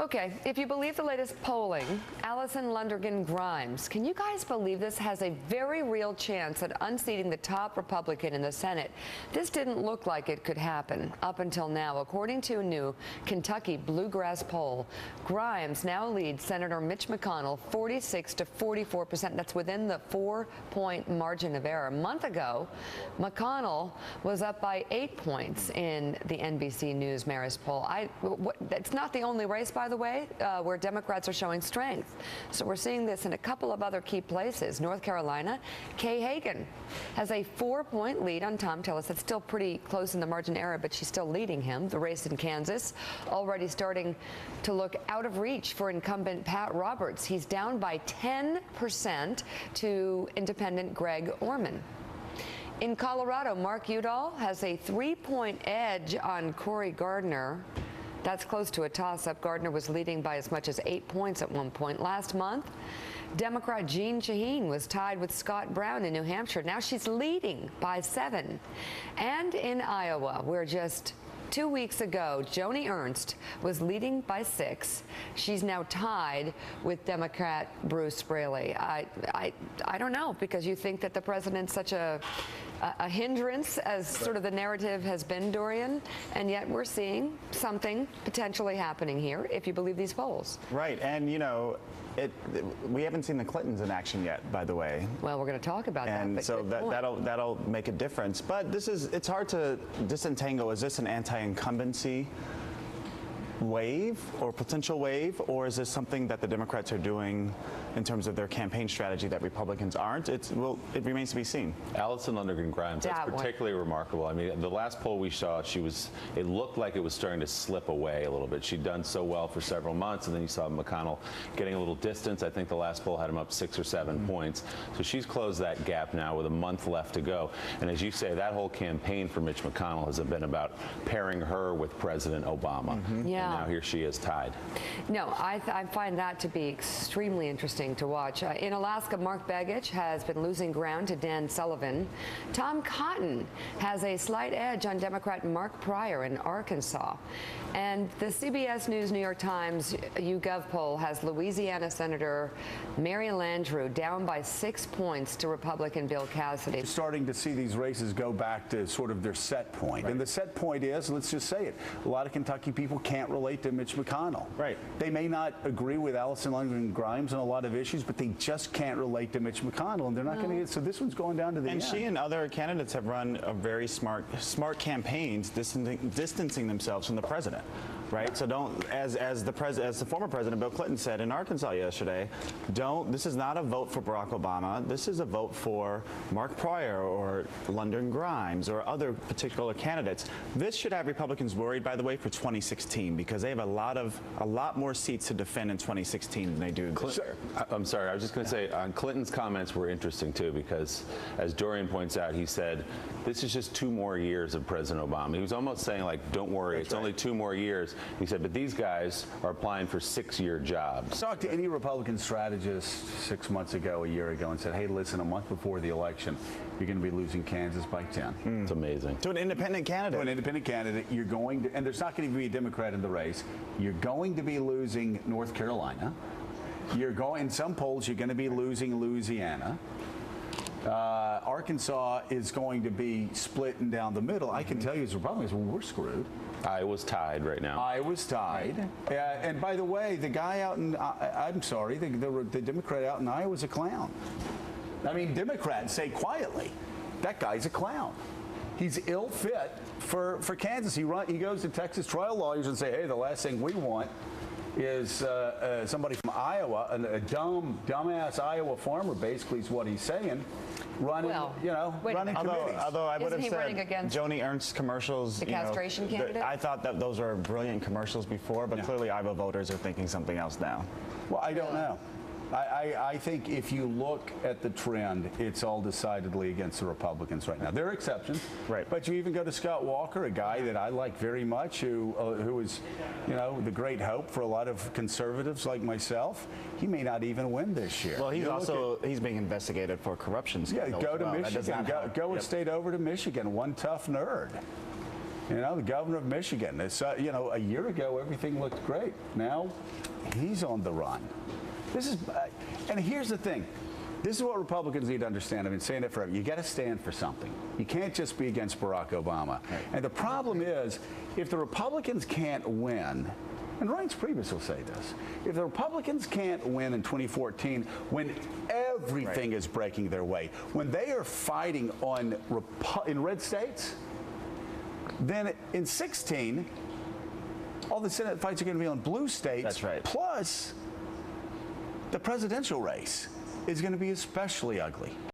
Okay, if you believe the latest polling, Allison Lundergan Grimes, can you guys believe this, has a very real chance at unseating the top Republican in the Senate? This didn't look like it could happen up until now. According to a new Kentucky Bluegrass poll, Grimes now leads Senator Mitch McConnell 46 to 44%. That's within the 4-point margin of error. A month ago, McConnell was up by 8 points in the NBC News Marist poll. It's not the only race, by the way, where Democrats are showing strength. So we're seeing this in a couple of other key places. North Carolina, Kay Hagan has a 4-point lead on Tom Tillis. That's still pretty close in the margin of error, but she's still leading him. The race in Kansas already starting to look out of reach for incumbent Pat Roberts. He's down by 10% to independent Greg Orman. In Colorado, Mark Udall has a 3-point edge on Cory Gardner. That's close to a toss-up. Gardner was leading by as much as 8 points at one point. Last month, Democrat Jean Shaheen was tied with Scott Brown in New Hampshire. Now she's leading by 7. And in Iowa, where just 2 weeks ago, Joni Ernst was leading by 6. She's now tied with Democrat Bruce Braley. I don't know, because you think that the president's such a hindrance, as sort of the narrative has been, Dorian, and yet we're seeing something potentially happening here, if you believe these polls. Right, and you know, we haven't seen the Clintons in action yet, by the way. Well, we're going to talk about that. And so that'll make a difference. But it's hard to disentangle. Is this an anti-incumbency wave or potential wave, or is this something that the Democrats are doing in terms of their campaign strategy that Republicans aren't? It remains to be seen. Allison Lundergan Grimes, that's particularly remarkable. I mean, the last poll we saw, it looked like it was starting to slip away a little bit. She'd done so well for several months, and then you saw McConnell getting a little distance. I think the last poll had him up 6 or 7 points. So she's closed that gap now with a month left to go. And as you say, that whole campaign for Mitch McConnell has been about pairing her with President Obama. Yeah. And now here she is tied. No, I find that to be extremely interesting to watch. In Alaska, Mark Begich has been losing ground to Dan Sullivan. Tom Cotton has a slight edge on Democrat Mark Pryor in Arkansas. And the CBS News New York Times YouGov poll has Louisiana Senator Mary Landrieu down by 6 points to Republican Bill Cassidy. We're starting to see these races go back to sort of their set point. Right. And the set point is, let's just say it, a lot of Kentucky people can't relate to Mitch McConnell. Right. They may not agree with Allison Lundergan Grimes on a lot of issues, but they just can't relate to Mitch McConnell, and they're not going to get. So this one's going down to the end. And she and other candidates have run a very smart campaigns, distancing themselves from the president. Right, so as the former president Bill Clinton said in Arkansas yesterday, this is not a vote for Barack Obama. This is a vote for Mark Pryor or London Grimes or other particular candidates. This should have Republicans worried, by the way, for 2016, because they have a lot more seats to defend in 2016 than they do this year. I'm sorry, I was just going to say, Clinton's comments were interesting too, because as Dorian points out, he said this is just 2 more years of President Obama. He was almost saying, like, don't worry, it's only 2 more years. He said, but these guys are applying for 6-year jobs. Talk to any Republican strategist 6 months ago, a year ago, and said, hey, listen, a month before the election, you're going to be losing Kansas by 10. It's amazing. To an independent candidate. To an independent candidate, you're going to, and there's not going to be a Democrat in the race, you're going to be losing North Carolina. In some polls, you're going to be losing Louisiana. Arkansas is going to be splitting down the middle. I can tell you as Republicans, well, we're screwed. Iowa's tied right now. Iowa's tied. And by the way, the guy out in, I'm sorry, the Democrat out in Iowa is a clown. I mean, Democrats say quietly, that guy's a clown. He's ill fit for Kansas. He goes to Texas trial lawyers and say, hey, the last thing we want is somebody from Iowa, a dumbass Iowa farmer, basically is what he's saying, running, running committees. Although I would have Isn't he running said against Joni Ernst commercials. The castration candidate? I thought that those were brilliant commercials before, but clearly Iowa voters are thinking something else now. Well, I don't know. I think if you look at the trend, it's all decidedly against the Republicans right now. There are exceptions, right? But you even go to Scott Walker, a guy that I like very much, who is, the great hope for a lot of conservatives like myself. He may not even win this year. Well, he's being investigated for corruption. Yeah, go to Michigan. Go a state over to Michigan. One tough nerd. You know, the governor of Michigan. It's, you know, a year ago, everything looked great. Now, he's on the run. This is, and here's the thing. This is what Republicans need to understand. I've been saying it forever. You got to stand for something. You can't just be against Barack Obama. Right. And the problem is, if the Republicans can't win, and Reince Priebus will say this, if the Republicans can't win in 2014, when everything is breaking their way, when they are fighting in red states, then in 16, all the Senate fights are going to be on blue states. That's right. Plus, the presidential race is going to be especially ugly.